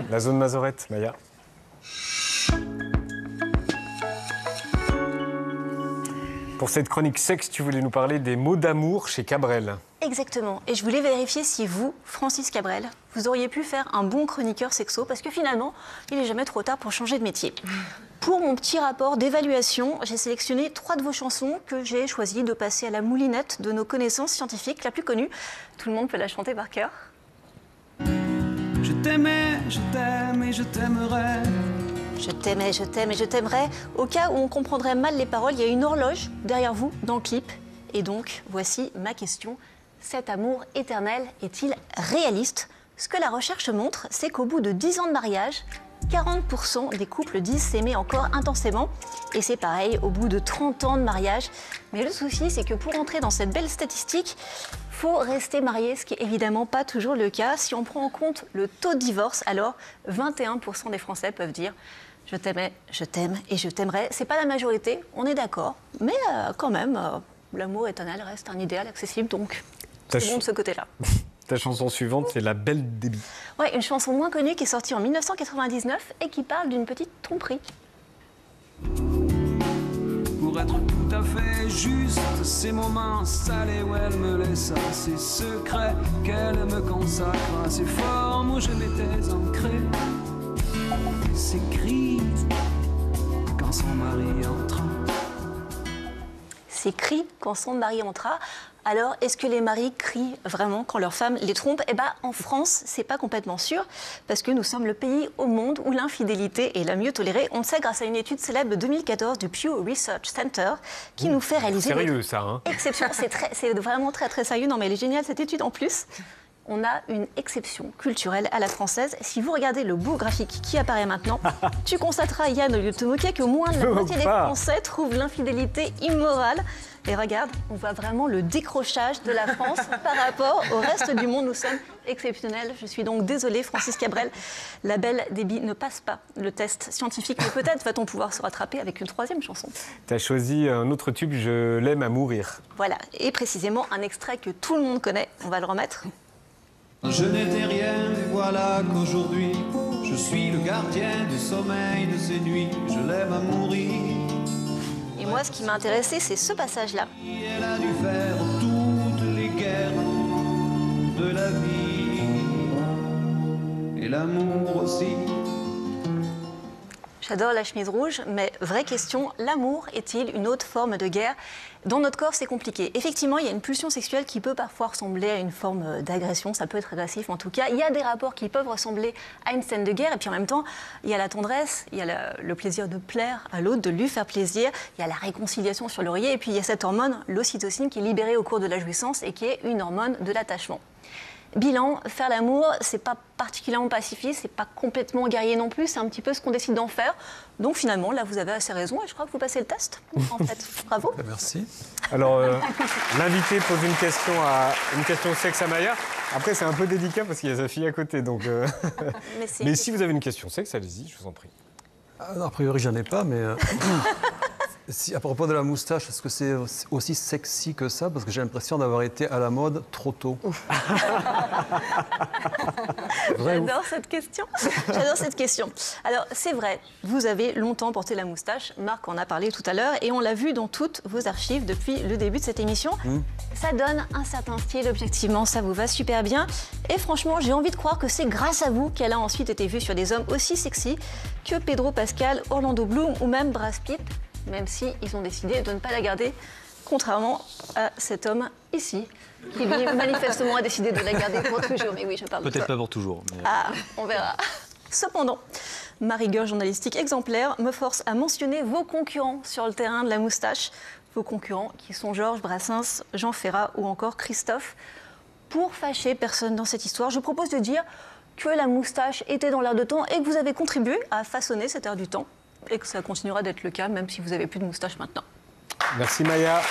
La zone Mazorette, Maya. Pour cette chronique sexe, tu voulais nous parler des mots d'amour chez Cabrel. Exactement. Et je voulais vérifier si vous, Francis Cabrel, vous auriez pu faire un bon chroniqueur sexo, parce que finalement, il n'est jamais trop tard pour changer de métier. Pour mon petit rapport d'évaluation, j'ai sélectionné 3 de vos chansons que j'ai choisi de passer à la moulinette de nos connaissances scientifiques la plus connue. Tout le monde peut la chanter par cœur. Je t'aimais, je t'aime et je t'aimerais. Je t'aimais, je t'aime et je t'aimerais. Au cas où on comprendrait mal les paroles, il y a une horloge derrière vous dans le clip. Et donc, voici ma question. Cet amour éternel est-il réaliste? Ce que la recherche montre, c'est qu'au bout de 10 ans de mariage, 40% des couples disent s'aimer encore intensément. Et c'est pareil au bout de 30 ans de mariage. Mais le souci, c'est que pour entrer dans cette belle statistique, faut rester marié, ce qui est évidemment pas toujours le cas. Si on prend en compte le taux de divorce, alors 21% des Français peuvent dire « je t'aimais, je t'aime et je t'aimerais ». C'est pas la majorité, on est d'accord. Mais quand même, l'amour éternel reste un idéal accessible, donc c'est bon de ce côté-là. Ta chanson suivante, c'est La Belle Débit. Ouais, une chanson moins connue qui est sortie en 1999 et qui parle d'une petite tromperie. Pour être tout à fait juste, ces moments salés où elle me laissa ses secrets, qu'elle me consacre à ces formes où je m'étais ancré. Ces cris quand son mari entra. Ces cris quand son mari entra. Alors, est-ce que les maris crient vraiment quand leur femme les trompe? Eh bien, en France, c'est pas complètement sûr, parce que nous sommes le pays au monde où l'infidélité est la mieux tolérée. On le sait grâce à une étude célèbre de 2014 du Pew Research Center, qui nous fait réaliser... Sérieux, ça, hein? Exception, c'est vraiment très, très sérieux. Non, mais elle est géniale, cette étude, en plus. On a une exception culturelle à la française. Si vous regardez le beau graphique qui apparaît maintenant, tu constateras, Yann, au lieu de te moquer, que moins de la moitié des Français trouvent l'infidélité immorale. Et regarde, on voit vraiment le décrochage de la France par rapport au reste du monde. Nous sommes exceptionnels. Je suis donc désolée, Francis Cabrel. La Belle Débit ne passe pas le test scientifique, mais peut-être va-t-on pouvoir se rattraper avec une 3e chanson. Tu as choisi un autre tube, Je l'aime à mourir. Voilà, et précisément un extrait que tout le monde connaît. On va le remettre. Je n'étais rien, et voilà qu'aujourd'hui, je suis le gardien du sommeil de ces nuits. Je l'aime à mourir. Et moi, ce qui m'a intéressé, c'est ce passage-là. Elle a dû faire toutes les guerres de la vie et l'amour aussi. J'adore la chemise rouge, mais vraie question, l'amour est-il une autre forme de guerre? Dans notre corps, c'est compliqué. Effectivement, il y a une pulsion sexuelle qui peut parfois ressembler à une forme d'agression, ça peut être agressif en tout cas. Il y a des rapports qui peuvent ressembler à une scène de guerre, et puis en même temps, il y a la tendresse, il y a le plaisir de plaire à l'autre, de lui faire plaisir, il y a la réconciliation sur l'oreiller, et puis il y a cette hormone, l'ocytocine, qui est libérée au cours de la jouissance et qui est une hormone de l'attachement. Bilan, faire l'amour, c'est pas particulièrement pacifiste, c'est pas complètement guerrier non plus, c'est un petit peu ce qu'on décide d'en faire. Donc finalement, là, vous avez assez raison et je crois que vous passez le test, en fait. Bravo. Merci. Alors, l'invité pose une question sexe à Maya. Après, c'est un peu délicat parce qu'il y a sa fille à côté. Donc, mais si vous avez une question sexe, allez-y, je vous en prie. A priori, j'en ai pas, mais... Si, à propos de la moustache, est-ce que c'est aussi sexy que ça? Parce que j'ai l'impression d'avoir été à la mode trop tôt. J'adore cette question. J'adore cette question. Alors, c'est vrai, vous avez longtemps porté la moustache. Marc en a parlé tout à l'heure et on l'a vu dans toutes vos archives depuis le début de cette émission. Ça donne un certain style, objectivement, ça vous va super bien. Et franchement, j'ai envie de croire que c'est grâce à vous qu'elle a ensuite été vue sur des hommes aussi sexy que Pedro Pascal, Orlando Bloom ou même Brad Pitt, même si ils ont décidé de ne pas la garder, contrairement à cet homme ici, qui lui, manifestement, a décidé de la garder pour toujours. Mais oui, je parle de Peut-être toi. pas pour toujours. Mais... Ah, on verra. Cependant, ma rigueur journalistique exemplaire me force à mentionner vos concurrents sur le terrain de la moustache. Vos concurrents qui sont Georges Brassens, Jean Ferrat ou encore Christophe. Pour fâcher personne dans cette histoire, je propose de dire que la moustache était dans l'air de temps et que vous avez contribué à façonner cet air du temps. Et que ça continuera d'être le cas, même si vous n'avez plus de moustache maintenant. Merci Maya.